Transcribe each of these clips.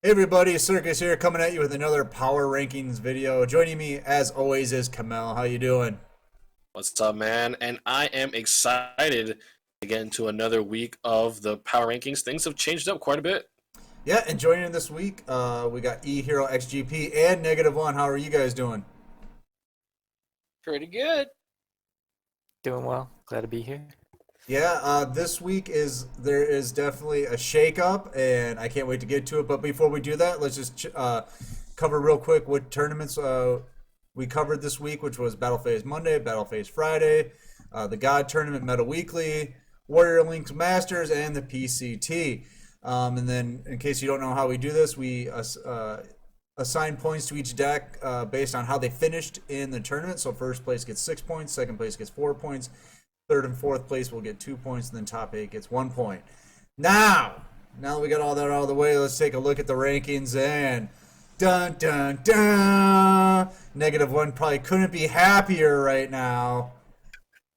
Hey everybody, Circus here, coming at you with another Power Rankings video. Joining me, as always, is Kamell. How you doing? What's up, man? And I am excited to get into another week of the power rankings. Things have changed up quite a bit. Yeah, and joining in this week, we got EHeroXGP and Negative1. How are you guys doing? Pretty good. Doing well. Glad to be here. Yeah, this week there is definitely a shakeup, and I can't wait to get to it. But before we do that, let's just cover real quick what tournaments we covered this week, which was Battle Phase Monday, Battle Phase Friday, the God Tournament Meta Weekly, Warrior Links Masters, and the PCT. And then, in case you don't know how we do this, we assign points to each deck based on how they finished in the tournament. So first place gets 6 points, second place gets 4 points, third and fourth place will get 2 points, and then top 8 gets 1 point. Now that we got all that out of the way, let's take a look at the rankings and dun dun dun. Negative1 probably couldn't be happier right now.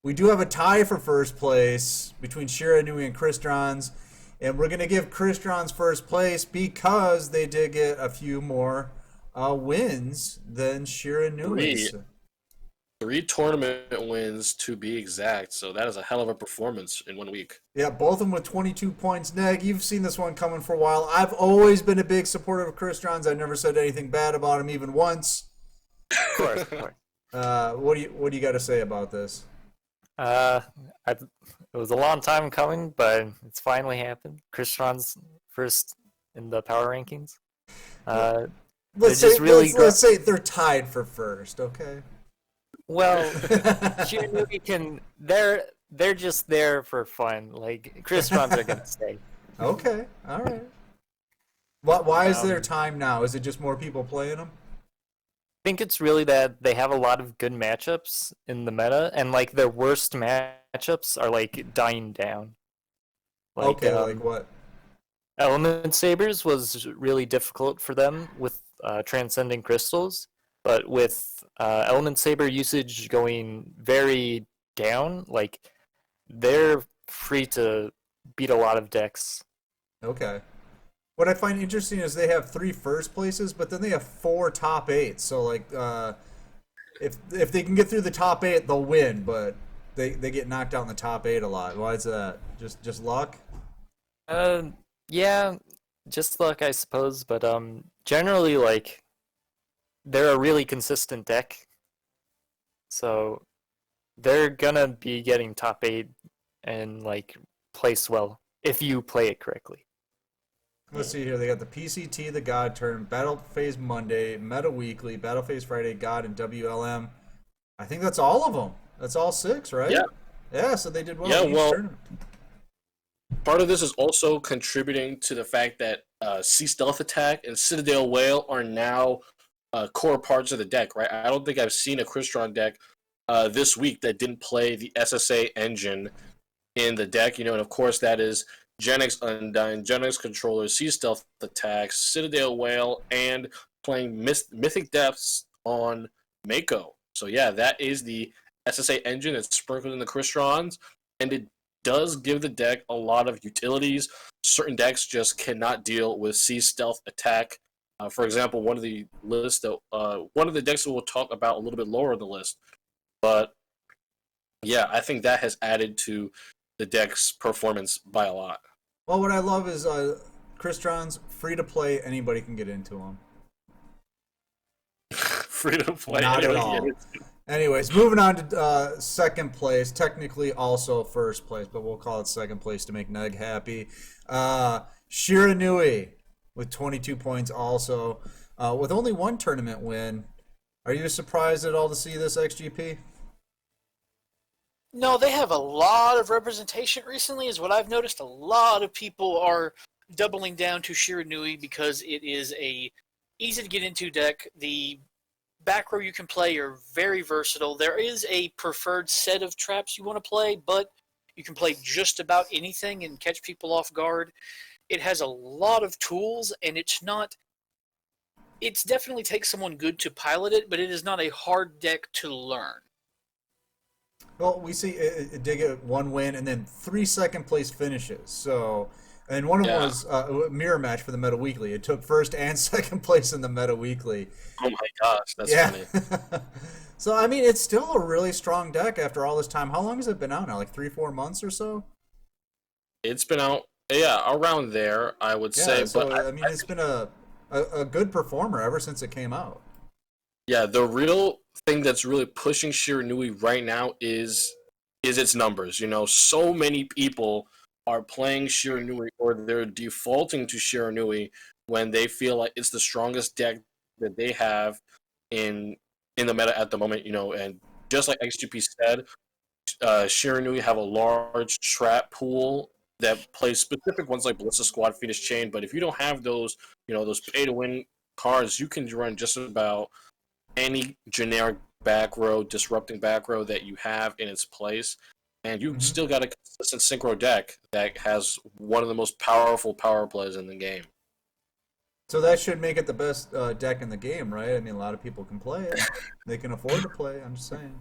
We do have a tie for first place between Shiranui and Crystrons, and we're gonna give Crystrons first place because they did get a few more wins than Shiranui's. Three tournament wins to be exact. So that is a hell of a performance in 1 week. Yeah, both of them with 22 points. Neg, you've seen this one coming for a while. I've always been a big supporter of Crystrons. I never said anything bad about him even once. Of course, of course. What do you got to say about this? It was a long time coming, but it's finally happened. Crystron's first in the power rankings. Let's say they're tied for first, okay? Well, Shiranui can. They're just there for fun. Like Crystron's are gonna stay. Okay, all right. Why is there time now? Is it just more people playing them? I think it's really that they have a lot of good matchups in the meta, and like their worst matchups are like dying down. Okay, like what? Element Sabers was really difficult for them with transcending crystals, but with Element Saber usage going very down, like they're free to beat a lot of decks. Okay. What I find interesting is they have 3 first places, but then they have 4 top 8. So like, if they can get through the top 8, they'll win. But they get knocked out in the top 8 a lot. Why is that? Just luck? Yeah, just luck, I suppose. But generally, like they're a really consistent deck, so they're gonna be getting top 8 and like place well if you play it correctly. Let's see here. They got the PCT, the God Turn, Battle Phase Monday, Meta Weekly, Battle Phase Friday, God, and WLM. I think that's all of them. That's all 6, right? Yeah. Yeah, so they did well Yeah, in each well, tournament. part of this is also contributing to the fact that Sea Stealth Attack and Citadel Whale are now core parts of the deck, right? I don't think I've seen a Crystron deck this week that didn't play the SSA engine in the deck, and of course that is Genix Undyne, Genix Controller, Sea Stealth Attacks, Citadel Whale, and playing Mythic Depths on Mako. So yeah, that is the SSA engine. It's sprinkled in the Crystrons, and it does give the deck a lot of utilities. Certain decks just cannot deal with Sea Stealth Attack. For example, one of the decks that we'll talk about a little bit lower on the list. But yeah, I think that has added to the deck's performance by a lot. Well, what I love is Crystrons, free to play. Anybody can get into them. Free to play. Not at all. Anyways, moving on to second place. Technically also first place, but we'll call it second place to make Neg happy. Shiranui with 22 points also. With only 1 tournament win. Are you surprised at all to see this, XGP? No, they have a lot of representation recently, is what I've noticed. A lot of people are doubling down to Shiranui because it is a easy to get into deck. The back row you can play are very versatile. There is a preferred set of traps you want to play, but you can play just about anything and catch people off guard. It has a lot of tools, and it's definitely takes someone good to pilot it, but it is not a hard deck to learn. Well, we see it did get 1 win and then 3 second place finishes. So And one of them Yeah. was a mirror match for the Meta Weekly. It took first and second place in the Meta Weekly. Oh my gosh, that's Yeah. funny. So I mean, it's still a really strong deck after all this time. How long has it been out now? Like 3-4 months or so? It's been out, yeah, around there, I would Yeah. say. But So I mean, it's been a good performer ever since it came out. yeah, the real thing that's really pushing Shiranui right now is its numbers. You know, so many people are playing Shiranui or they're defaulting to Shiranui when they feel like it's the strongest deck that they have in in the meta at the moment. You know, and just like XGP said, Shiranui have a large trap pool that plays specific ones like Ballista Squad, Phoenix Chain. But if you don't have those, you know, those pay to win cards, you can run just about any generic back row, disrupting back row that you have in its place, and you've Hmm. still got a consistent synchro deck that has one of the most powerful power plays in the game. So that should make it the best deck in the game, right? I mean, a lot of people can play it. They can afford to play. I'm just saying.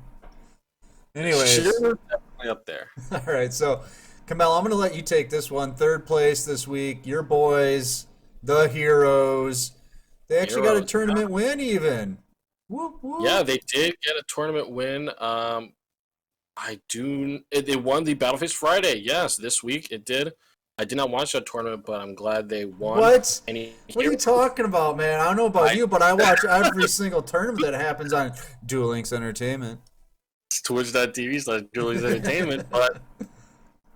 Anyways, Sheer definitely up there. all right. So, Kamel, I'm going to let you take this one. Third place this week. Your boys, the Heroes. They actually got a Heroes, tournament win, even. Whoop whoop. yeah, they did get a tournament win. They won the Battleface Friday. Yes, this week it did. I did not watch that tournament, but I'm glad they won. What? Any What are you talking about, man? I don't know about I- you, but I watch every single tournament that happens on Duel Links Entertainment. Twitch.tv/Julie's Entertainment, but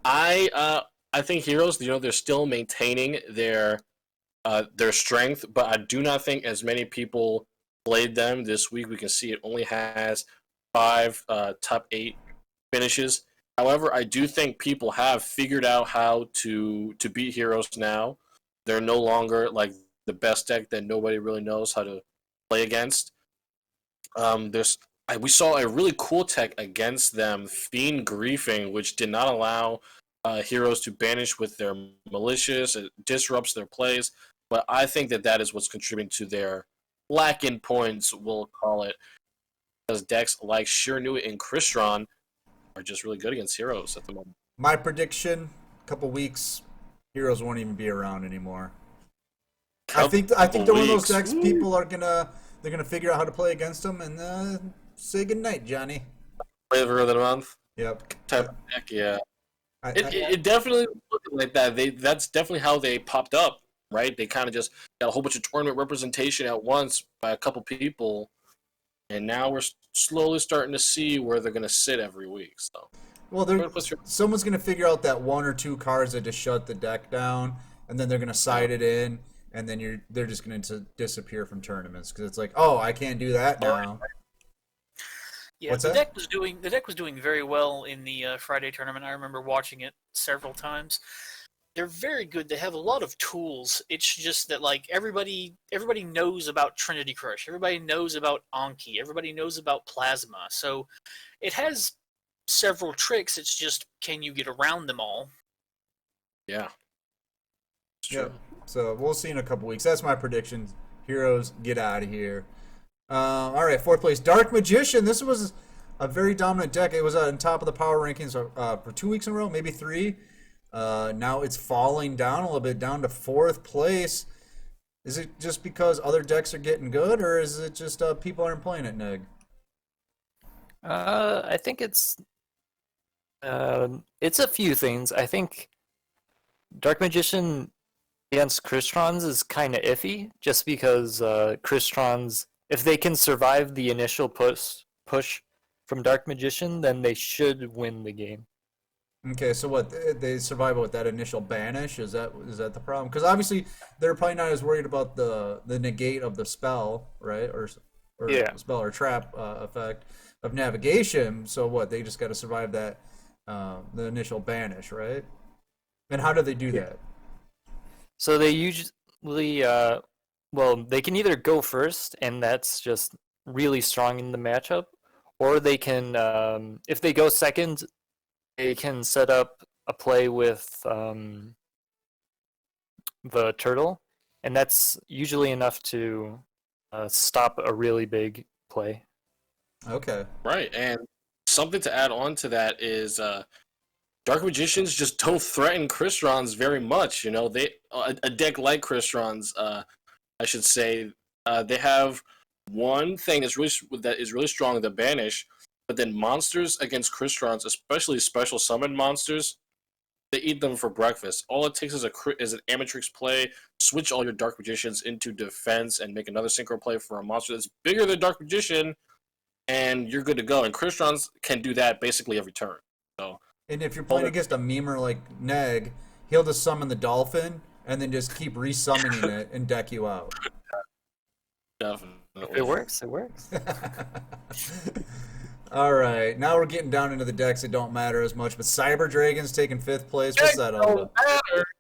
I think Heroes, you know, they're still maintaining their strength, but I do not think as many people played them this week. We can see it only has 5 top 8 finishes. However, I do think people have figured out how to beat Heroes now. They're no longer like the best deck that nobody really knows how to play against. We saw a really cool tech against them, Fiend Griefing, which did not allow Heroes to banish with their malicious. It disrupts their plays, but I think that is what's contributing to their lack in points, we'll call it, because decks like Shiranui and Crystron are just really good against Heroes at the moment. My prediction: couple weeks, Heroes won't even be around anymore. I think they're one of those Weeks. decks people are gonna figure out how to play against them and say goodnight, Johnny. Flavor of the month Yep. type of deck, yeah. I, It definitely looked like that. That's definitely how they popped up, right? They kind of just got a whole bunch of tournament representation at once by a couple people, and now we're slowly starting to see where they're going to sit every week. So, well, what's your someone's gonna figure out that one or two cards that just shut the deck down, and then they're gonna side it in, and then they're just gonna disappear from tournaments because it's like, oh, I can't do that now. Yeah, What's the that? deck was doing very well in the Friday tournament. I remember watching it several times. They're very good. They have a lot of tools. It's just that like everybody knows about Trinity Crush. Everybody knows about Anki. Everybody knows about Plasma. So it has several tricks. It's just can you get around them all? yeah? It's Yep. true. So we'll see in a couple weeks. That's my prediction. Heroes, get out of here. All right, fourth place, Dark Magician. This was a very dominant deck. It was on top of the power rankings for 2 weeks in a row, maybe 3. Now it's falling down a little bit, down to fourth place. Is it just because other decks are getting good, or is it just people aren't playing it, Neg? I think it's a few things. I think Dark Magician against Crystrons is kind of iffy, just because Crystrons, if they can survive the initial push from Dark Magician, then they should win the game. Okay, so what they survive with that initial banish? Is that the problem? Because obviously they're probably not as worried about the negate of the spell, right? Or Yeah. spell or trap effect of navigation. So what? They just got to survive that the initial banish, right? And how do they do that? So they usually, well, they can either go first, and that's just really strong in the matchup, or they can, if they go second, they can set up a play with the turtle, and that's usually enough to stop a really big play. Okay. Right, and something to add on to that is Dark Magicians just don't threaten Crystrons very much. You know, a deck like Crystrons, I should say, they have one thing that is really strong, the Banish, but then monsters against Crystrons, especially special summon monsters, they eat them for breakfast. All it takes is an Amatrix play, switch all your Dark Magicians into defense, and make another synchro play for a monster that's bigger than Dark Magician, and you're good to go. And Crystrons can do that basically every turn. So, And if you're playing against a memer like Neg, he'll just summon the dolphin and then just keep resummoning it and deck you out. definitely. If it works, it works. All right, now we're getting down into the decks that don't matter as much, but Cyber Dragon's taking 5th place. What's that all about?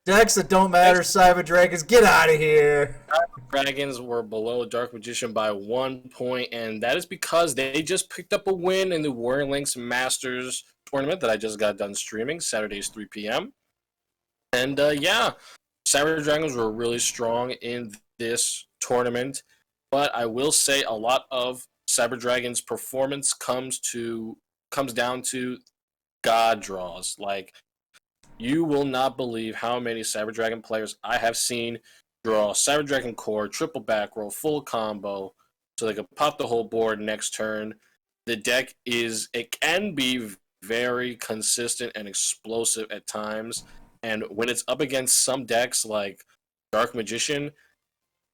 Decks that don't matter, Cyber Dragons, get out of here. Dragons were below Dark Magician by 1 point, and that is because they just picked up a win in the Warring Links Masters tournament that I just got done streaming, Saturdays 3 p.m. And yeah, Cyber Dragons were really strong in this tournament, but I will say a lot of Cyber Dragon's performance comes down to god draws. Like, you will not believe how many Cyber Dragon players I have seen draw Cyber Dragon Core, triple back row, full combo, so they can pop the whole board next turn. The deck can be very consistent and explosive at times, and when it's up against some decks like Dark Magician,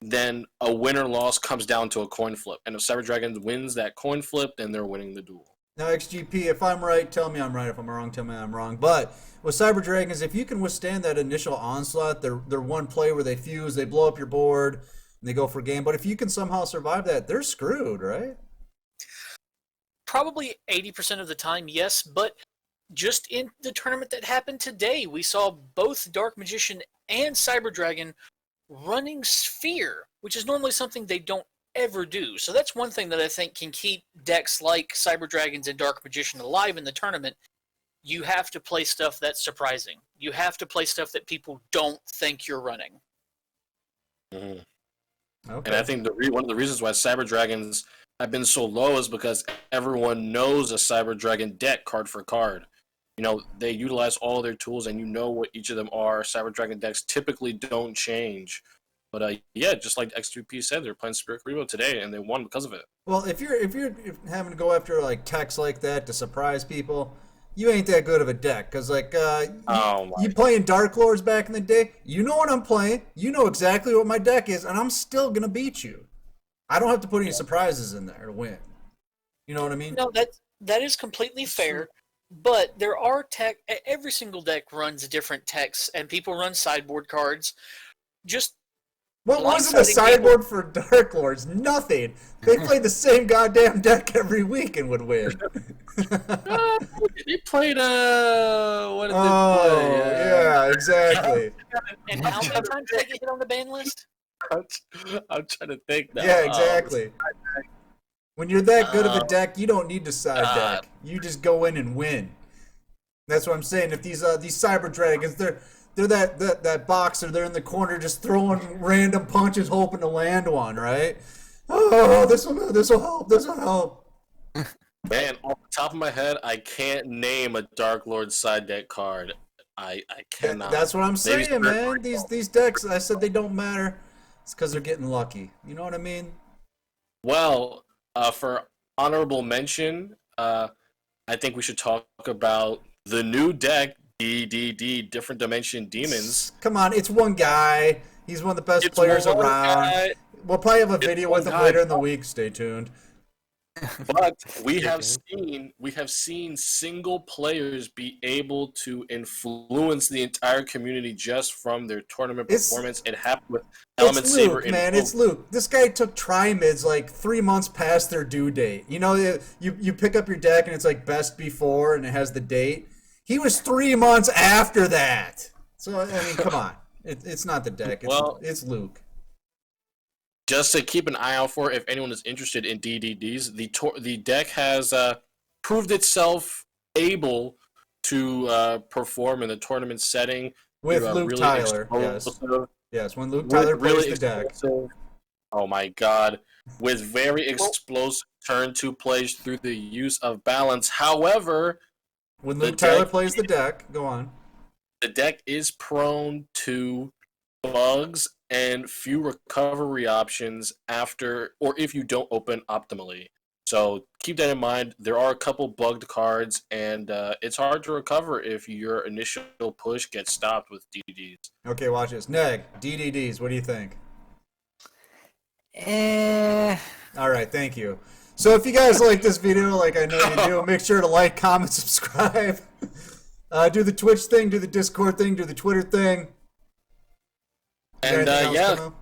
then a win or loss comes down to a coin flip. And if Cyber Dragon wins that coin flip, then they're winning the duel. Now, XGP, if I'm right, tell me I'm right. If I'm wrong, tell me I'm wrong. But with Cyber Dragons, if you can withstand that initial onslaught, they're one play where they fuse, they blow up your board, and they go for game. But if you can somehow survive that, they're screwed, right? Probably 80% of the time, yes. But just in the tournament that happened today, we saw both Dark Magician and Cyber Dragon running Sphere, which is normally something they don't ever do. So that's one thing that I think can keep decks like Cyber Dragons and Dark Magician alive in the tournament. You have to play stuff that's surprising. You have to play stuff that people don't think you're running. Mm-hmm. Okay. And I think one of the reasons why Cyber Dragons have been so low is because everyone knows a Cyber Dragon deck card for card. You know, they utilize all of their tools, and you know what each of them are. Cyber Dragon decks typically don't change. But yeah, just like X2P said, they're playing Spirit Rebo today, and they won because of it. Well, if you're having to go after like techs like that to surprise people, you ain't that good of a deck. Because like you playing Dark Lords back in the day, you know what I'm playing, you know exactly what my deck is, and I'm still gonna beat you. I don't have to put any surprises in there to win. You know what I mean? No, that is completely fair. But there are every single deck runs different techs, and people run sideboard cards. Just what wasn't the sideboard for Dark Lords? Nothing. They played the same goddamn deck every week and would win. They played what did they play? Yeah, exactly. And how many times did they get hit on the ban list? I'm trying to think now. Yeah, exactly. When you're that good of a deck, you don't need to side deck. You just go in and win. That's what I'm saying. If these Cyber Dragons, they're that boxer, they're in the corner just throwing random punches, hoping to land one, right? Oh, this will help. Man, off the top of my head, I can't name a Dark Lord side deck card. I cannot. That's what I'm saying, man. These decks, I said they don't matter. It's because they're getting lucky. You know what I mean? Well, for honorable mention, I think we should talk about the new deck, DDD, Different Dimension Demons. Come on, it's one guy. He's one of the best players around. We'll probably have a video with him later in the week. Stay tuned. But we have seen single players be able to influence the entire community just from their tournament performance. It happened with Element Saber. It's Luke. This guy took tri-mids like 3 months past their due date. You know, you pick up your deck and it's like best before and it has the date. He was 3 months after that. So I mean, come on. It's not the deck. It's Luke. Just to keep an eye out for, if anyone is interested in DDDs, the deck has proved itself able to perform in the tournament setting with Luke really Tyler. Yes, when Luke Tyler plays the deck. Oh my God! With very explosive turn 2 plays through the use of balance. However, When The Luke Tyler deck- plays the deck, go on. The deck is prone to bugs and few recovery options after or if you don't open optimally. So keep that in mind. There are a couple bugged cards, and it's hard to recover if your initial push gets stopped with DDs. Okay, watch this. Neg, DDDs, what do you think? All right, thank you. So if you guys like this video, like I know you do, make sure to like, comment, subscribe. Do the Twitch thing, do the Discord thing, do the Twitter thing. And Anything else, Kamell?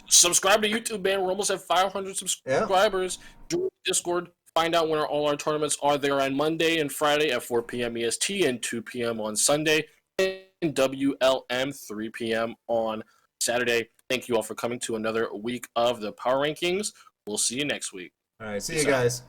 subscribe to YouTube, man. We're almost at 500 subscribers. Join Discord. Find out when all our tournaments are there on Monday and Friday at 4 p.m. EST and 2 p.m. on Sunday, and WLM 3 p.m. on Saturday. Thank you all for coming to another week of the Power Rankings. We'll see you next week. All right, see Peace you out. guys.